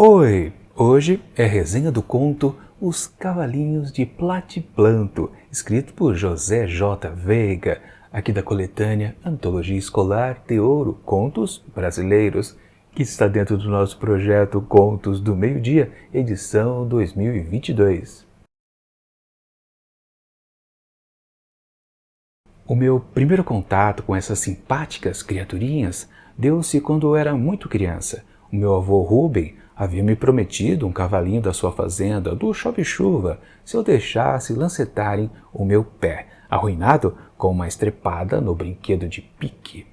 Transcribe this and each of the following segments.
Oi! Hoje é resenha do conto Os Cavalinhos de Platiplanto, escrito por José J. Veiga, aqui da coletânea Antologia Escolar Teouro Contos Brasileiros, que está dentro do nosso projeto Contos do Meio-Dia, edição 2022. O meu primeiro contato com essas simpáticas criaturinhas deu-se quando eu era muito criança. O meu avô Rubem havia me prometido um cavalinho da sua fazenda, do chove-chuva, se eu deixasse lancetarem o meu pé, arruinado com uma estrepada no brinquedo de pique.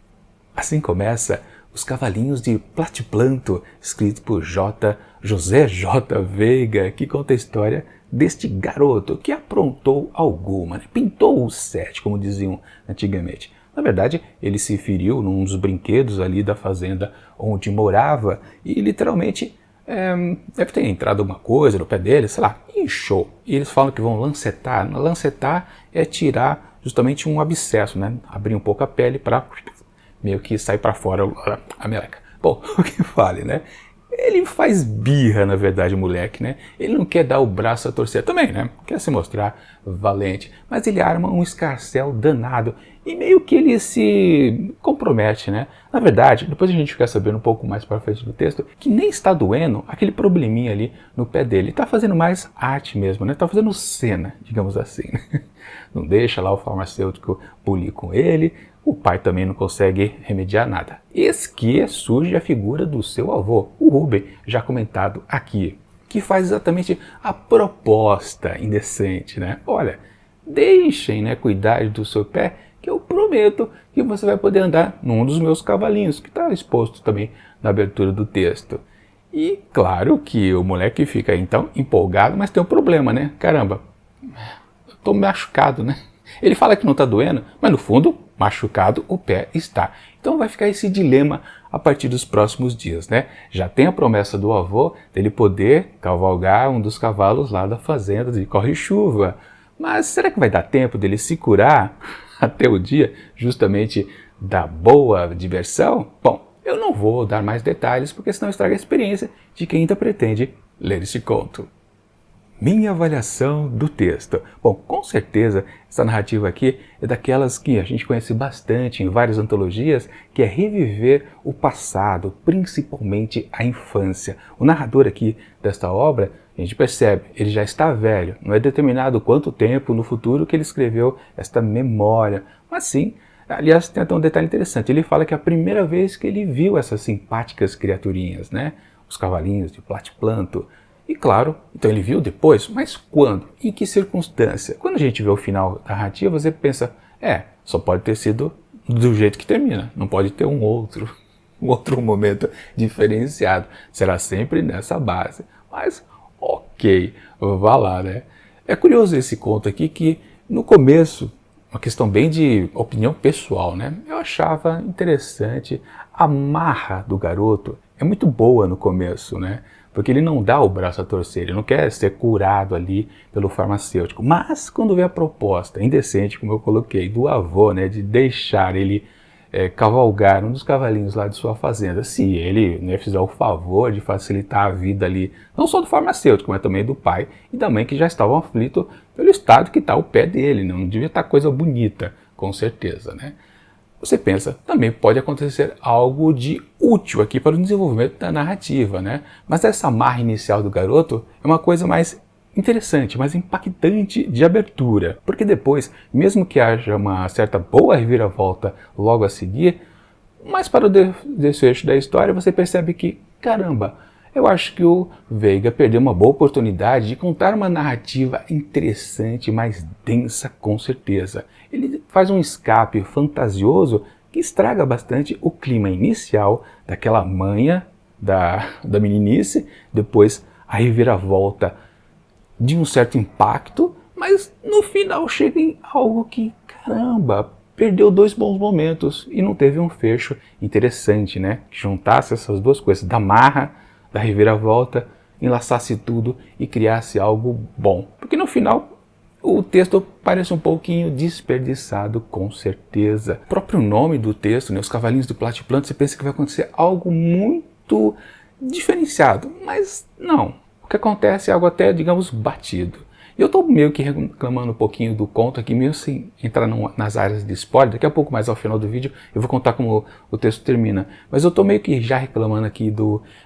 Assim começa Os Cavalinhos de Platiplanto, escrito por José J. Veiga, que conta a história deste garoto que aprontou alguma, pintou o sete, como diziam antigamente. Na verdade, ele se feriu num dos brinquedos ali da fazenda onde morava e literalmente deve ter entrado alguma coisa no pé dele, sei lá, inchou. E eles falam que vão lancetar. Lancetar é tirar justamente um abscesso, né? Abrir um pouco a pele para meio que sair para fora a meleca. Bom, o que fale, né? Ele faz birra, na verdade, o moleque, né? Ele não quer dar o braço a torcer também, né? Quer se mostrar valente, mas ele arma um escarcéu danado e meio que ele se compromete, né? Na verdade, depois a gente fica sabendo um pouco mais para frente do texto, que nem está doendo aquele probleminha ali no pé dele. Ele está fazendo mais arte mesmo, né? Está fazendo cena, digamos assim. Não deixa lá o farmacêutico bulir com ele. O pai também não consegue remediar nada. Eis que surge a figura do seu avô, o Rubem, já comentado aqui, que faz exatamente a proposta indecente, né? Olha, deixem, né, cuidar do seu pé, que eu prometo que você vai poder andar num dos meus cavalinhos, que está exposto também na abertura do texto. E claro que o moleque fica então empolgado, mas tem um problema, né? Caramba, eu tô machucado, né? Ele fala que não está doendo, mas no fundo, machucado o pé está. Então vai ficar esse dilema a partir dos próximos dias, né? Já tem a promessa do avô dele poder cavalgar um dos cavalos lá da fazenda de corre-chuva. Mas será que vai dar tempo dele se curar até o dia justamente da boa diversão? Bom, eu não vou dar mais detalhes porque senão estraga a experiência de quem ainda pretende ler esse conto. Minha avaliação do texto. Bom, com certeza essa narrativa aqui é daquelas que a gente conhece bastante em várias antologias, que é reviver o passado, principalmente a infância. O narrador aqui desta obra, a gente percebe, ele já está velho, não é determinado quanto tempo no futuro que ele escreveu esta memória, mas sim, aliás, tem até um detalhe interessante, ele fala que é a primeira vez que ele viu essas simpáticas criaturinhas, né? Os cavalinhos de Platiplanto. E claro, então ele viu depois, mas quando? Em que circunstância? Quando a gente vê o final da narrativa, você pensa, só pode ter sido do jeito que termina, não pode ter um outro momento diferenciado. Será sempre nessa base. Mas, ok, vá lá, né? É curioso esse conto aqui que, no começo, uma questão bem de opinião pessoal, né? Eu achava interessante a marra do garoto. É muito boa no começo, né? Porque ele não dá o braço a torcer, ele não quer ser curado ali pelo farmacêutico. Mas quando vê a proposta indecente, como eu coloquei, do avô, né, de deixar ele cavalgar um dos cavalinhos lá de sua fazenda, se ele, né, fizer o favor de facilitar a vida ali, não só do farmacêutico, mas também do pai e da mãe, que já estavam aflitos pelo estado que está o pé dele, não devia estar coisa bonita, com certeza, né? Você pensa, também pode acontecer algo de útil aqui para o desenvolvimento da narrativa, né? Mas essa marra inicial do garoto é uma coisa mais interessante, mais impactante de abertura. Porque depois, mesmo que haja uma certa boa reviravolta logo a seguir, mas para o desfecho da história você percebe que, caramba, eu acho que o Veiga perdeu uma boa oportunidade de contar uma narrativa interessante, mais densa com certeza. Ele faz um escape fantasioso que estraga bastante o clima inicial daquela manha da meninice, depois a reviravolta de um certo impacto, mas no final chega em algo que, caramba, perdeu dois bons momentos e não teve um fecho interessante, né? Que juntasse essas duas coisas, da marra, da reviravolta, enlaçasse tudo e criasse algo bom. Porque no final o texto parece um pouquinho desperdiçado, com certeza. O próprio nome do texto, né, Os Cavalinhos de Platiplanto, você pensa que vai acontecer algo muito diferenciado, mas não. O que acontece é algo até, digamos, batido. Eu estou meio que reclamando um pouquinho do conto aqui, mesmo sem entrar nas áreas de spoiler. Daqui a pouco, mais ao final do vídeo, eu vou contar como o texto termina. Mas eu estou meio que já reclamando aqui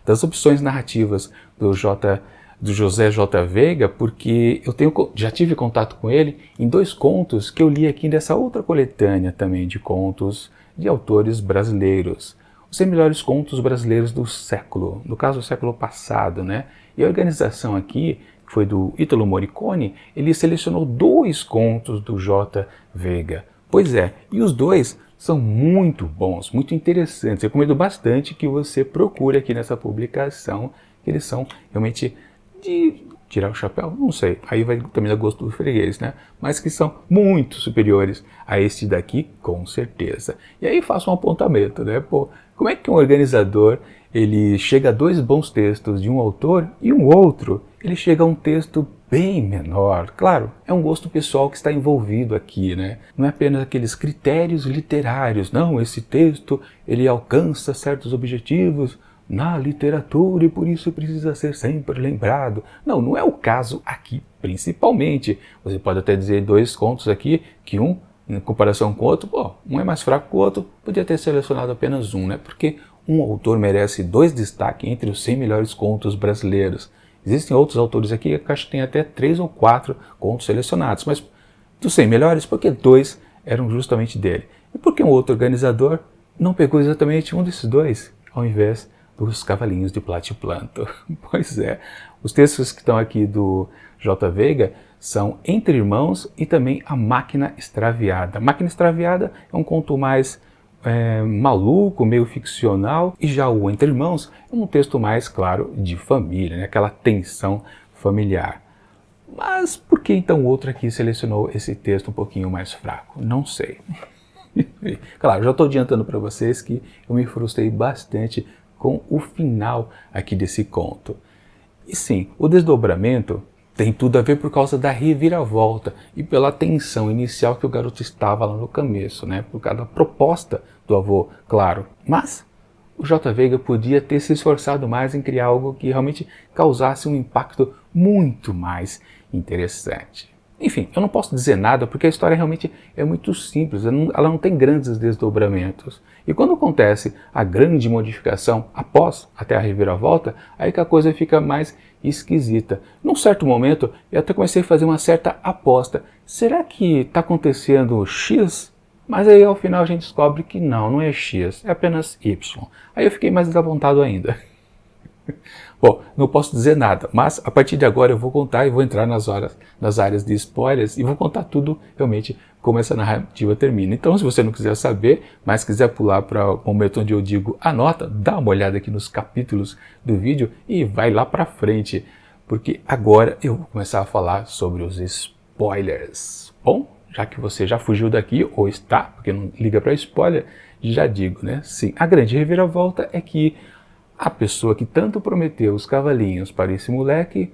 das opções narrativas do José J. Veiga, porque eu já tive contato com ele em 2 contos que eu li aqui dessa outra coletânea também de contos de autores brasileiros. Os 100 melhores contos brasileiros do século, no caso do século passado, né? E a organização aqui, que foi do Ítalo Morricone, ele selecionou 2 contos do J. Veiga. Pois é, e os 2 são muito bons, muito interessantes. Eu recomendo bastante que você procure aqui nessa publicação, que eles são realmente de tirar o chapéu, não sei, aí vai também dar gosto do freguês, né? Mas que são muito superiores a este daqui, com certeza. E aí faço um apontamento, né? Pô, como é que um organizador, ele chega a 2 bons textos de um autor e um outro, ele chega a um texto bem menor? Claro, é um gosto pessoal que está envolvido aqui, né? Não é apenas aqueles critérios literários, não, esse texto, ele alcança certos objetivos na literatura e por isso precisa ser sempre lembrado. Não, não é o caso aqui, principalmente. Você pode até dizer 2 contos aqui, que um, em comparação com o outro, pô, um é mais fraco que o outro, podia ter selecionado apenas um, né? Porque um autor merece 2 destaques entre os 100 melhores contos brasileiros. Existem outros autores aqui que acho que tem até 3 ou 4 contos selecionados, mas dos 100 melhores, porque 2 eram justamente dele. E por que um outro organizador não pegou exatamente um desses 2, ao invés dos Cavalinhos de Platiplanto? Pois é, os textos que estão aqui do J. Veiga são Entre Irmãos e também A Máquina Extraviada. A Máquina Extraviada é um conto mais maluco, meio ficcional, e já o Entre Irmãos é um texto mais, claro, de família, né? Aquela tensão familiar. Mas por que então o outro aqui selecionou esse texto um pouquinho mais fraco? Não sei. Claro, já estou adiantando para vocês que eu me frustrei bastante com o final aqui desse conto. E sim, o desdobramento tem tudo a ver por causa da reviravolta e pela tensão inicial que o garoto estava lá no começo, né? Por causa da proposta do avô, claro. Mas o J. Veiga podia ter se esforçado mais em criar algo que realmente causasse um impacto muito mais interessante. Enfim, eu não posso dizer nada porque a história realmente é muito simples, ela não tem grandes desdobramentos. E quando acontece a grande modificação após até a reviravolta, aí que a coisa fica mais esquisita. Num certo momento, eu até comecei a fazer uma certa aposta. Será que está acontecendo X? Mas aí ao final a gente descobre que não é X, é apenas Y. Aí eu fiquei mais desapontado ainda. Bom, não posso dizer nada, mas a partir de agora eu vou contar e vou entrar nas áreas de spoilers e vou contar tudo realmente como essa narrativa termina. Então, se você não quiser saber, mas quiser pular para o momento onde eu digo anota, dá uma olhada aqui nos capítulos do vídeo e vai lá para frente, porque agora eu vou começar a falar sobre os spoilers. Bom, já que você já fugiu daqui, ou está, porque não liga para spoiler, já digo, né? Sim, a grande reviravolta é que a pessoa que tanto prometeu os cavalinhos para esse moleque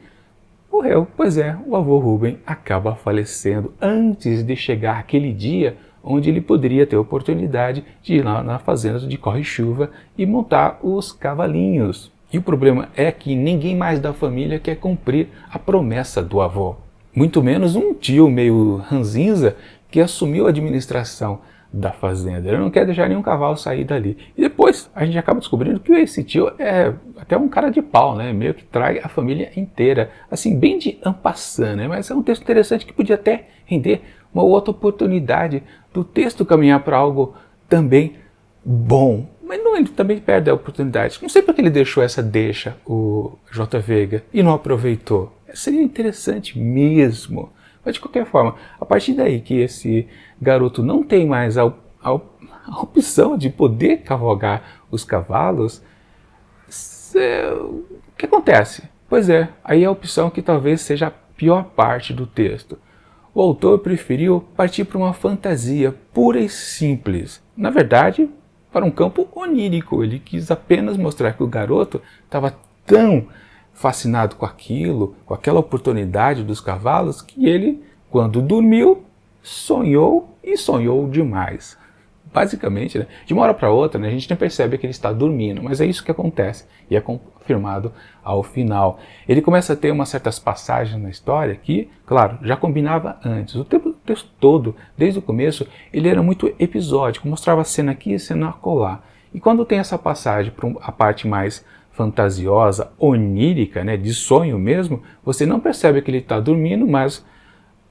morreu. Pois é, o avô Rubem acaba falecendo antes de chegar aquele dia onde ele poderia ter a oportunidade de ir lá na fazenda de Corre-Chuva e montar os cavalinhos. E o problema é que ninguém mais da família quer cumprir a promessa do avô. Muito menos um tio meio ranzinza que assumiu a administração da fazenda. Ele não quer deixar nenhum cavalo sair dali. E depois a gente acaba descobrindo que esse tio é até um cara de pau, né? Meio que trai a família inteira. Assim, bem de en passant, né? Mas é um texto interessante que podia até render uma outra oportunidade do texto caminhar para algo também bom. Mas não, ele também perde a oportunidade. Não sei porque ele deixou essa deixa, o J. Veiga, e não aproveitou. Seria interessante mesmo. Mas de qualquer forma, a partir daí que esse garoto não tem mais a opção de poder cavalgar os cavalos, o que acontece? Pois é, aí é a opção que talvez seja a pior parte do texto. O autor preferiu partir para uma fantasia pura e simples. Na verdade, para um campo onírico. Ele quis apenas mostrar que o garoto estava tão fascinado com aquilo, com aquela oportunidade dos cavalos, que ele, quando dormiu, sonhou e sonhou demais. Basicamente, né, de uma hora para outra, né, a gente nem percebe que ele está dormindo, mas é isso que acontece. E a firmado ao final. Ele começa a ter umas certas passagens na história que, claro, já combinava antes. O texto todo, desde o começo, ele era muito episódico, mostrava cena aqui e cena acolá. E quando tem essa passagem para a parte mais fantasiosa, onírica, né, de sonho mesmo, você não percebe que ele está dormindo, mas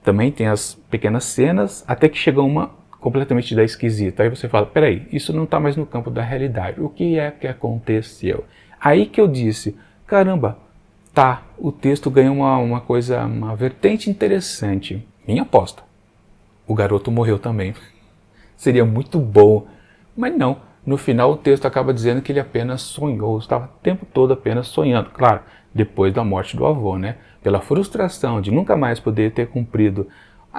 também tem as pequenas cenas, até que chega uma completamente da esquisita. Aí você fala, peraí, isso não está mais no campo da realidade. O que é que aconteceu? Aí que eu disse, caramba, tá, o texto ganhou uma coisa, uma vertente interessante. Minha aposta, o garoto morreu também. Seria muito bom, mas não. No final o texto acaba dizendo que ele apenas sonhou, estava o tempo todo apenas sonhando. Claro, depois da morte do avô, né? Pela frustração de nunca mais poder ter cumprido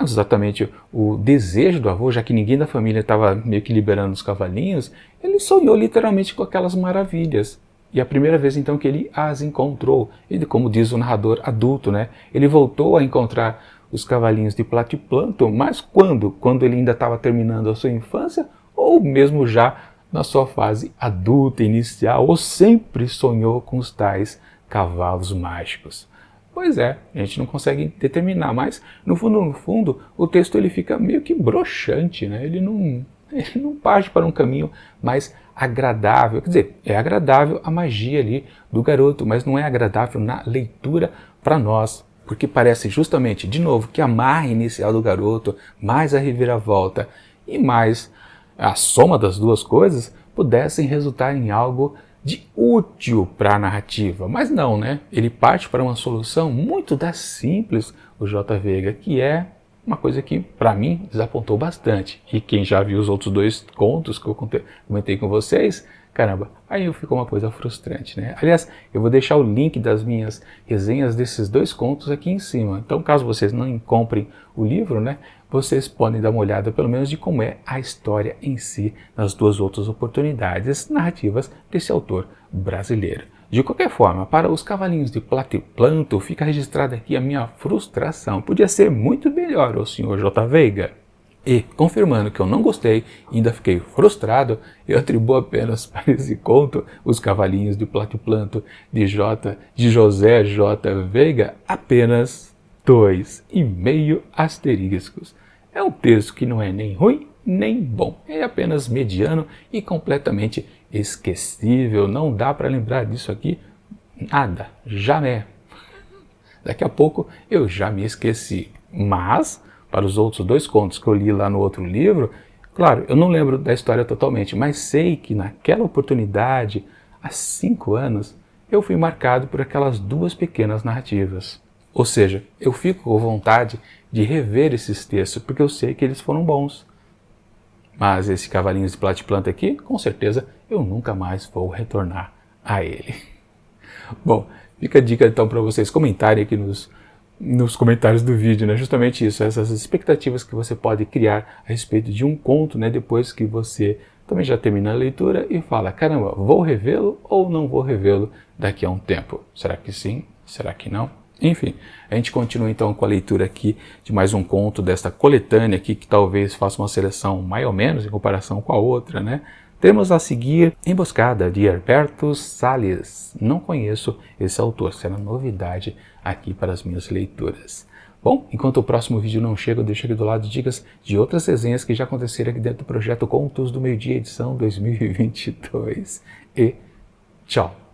exatamente o desejo do avô, já que ninguém da família estava meio que liberando os cavalinhos, ele sonhou literalmente com aquelas maravilhas. E a primeira vez então que ele as encontrou, ele, como diz o narrador adulto, né? Ele voltou a encontrar os cavalinhos de Platyplanton, mas quando? Quando ele ainda estava terminando a sua infância ou mesmo já na sua fase adulta inicial, ou sempre sonhou com os tais cavalos mágicos? Pois é, a gente não consegue determinar, mas no fundo, o texto ele fica meio que broxante, né? Ele não parte para um caminho mais agradável. Quer dizer, é agradável a magia ali do garoto, mas não é agradável na leitura para nós, porque parece justamente, de novo, que a marra inicial do garoto, mais a reviravolta e mais a soma das duas coisas pudessem resultar em algo de útil para a narrativa. Mas não, né? Ele parte para uma solução muito da simples, o J. Veiga, que é uma coisa que, para mim, desapontou bastante. E quem já viu os outros dois contos que eu comentei com vocês, caramba, aí ficou uma coisa frustrante, né? Aliás, eu vou deixar o link das minhas resenhas desses dois contos aqui em cima. Então, caso vocês não comprem o livro, né, vocês podem dar uma olhada, pelo menos, de como é a história em si, nas duas outras oportunidades narrativas desse autor brasileiro. De qualquer forma, para os cavalinhos de Platyplanton, fica registrada aqui a minha frustração. Podia ser muito melhor, o Sr. J. Veiga. E, confirmando que eu não gostei e ainda fiquei frustrado, eu atribuo apenas para esse conto, Os Cavalinhos de Platyplanton, de José J. Veiga, apenas 2,5 asteriscos. É um texto que não é nem ruim, nem bom. É apenas mediano e completamente esquecível. Não dá para lembrar disso aqui nada, jamais. Daqui a pouco eu já me esqueci. Mas, para os outros dois contos que eu li lá no outro livro, claro, eu não lembro da história totalmente, mas sei que naquela oportunidade, há 5 anos, eu fui marcado por aquelas duas pequenas narrativas. Ou seja, eu fico com vontade de rever esses textos, porque eu sei que eles foram bons. Mas esse Cavalinhos de Platyplanton aqui, com certeza, eu nunca mais vou retornar a ele. Bom, fica a dica então para vocês comentarem aqui nos comentários do vídeo, né? Justamente isso, essas expectativas que você pode criar a respeito de um conto, né? Depois que você também já termina a leitura e fala, caramba, vou revê-lo ou não vou revê-lo daqui a um tempo? Será que sim? Será que não? Enfim, a gente continua então com a leitura aqui de mais um conto desta coletânea aqui, que talvez faça uma seleção mais ou menos em comparação com a outra, né? Temos a seguir Emboscada, de Herberto Salles. Não conheço esse autor, será novidade aqui para as minhas leituras. Bom, enquanto o próximo vídeo não chega, eu deixo aqui do lado dicas de outras resenhas que já aconteceram aqui dentro do projeto Contos do Meio Dia, edição 2022. E tchau!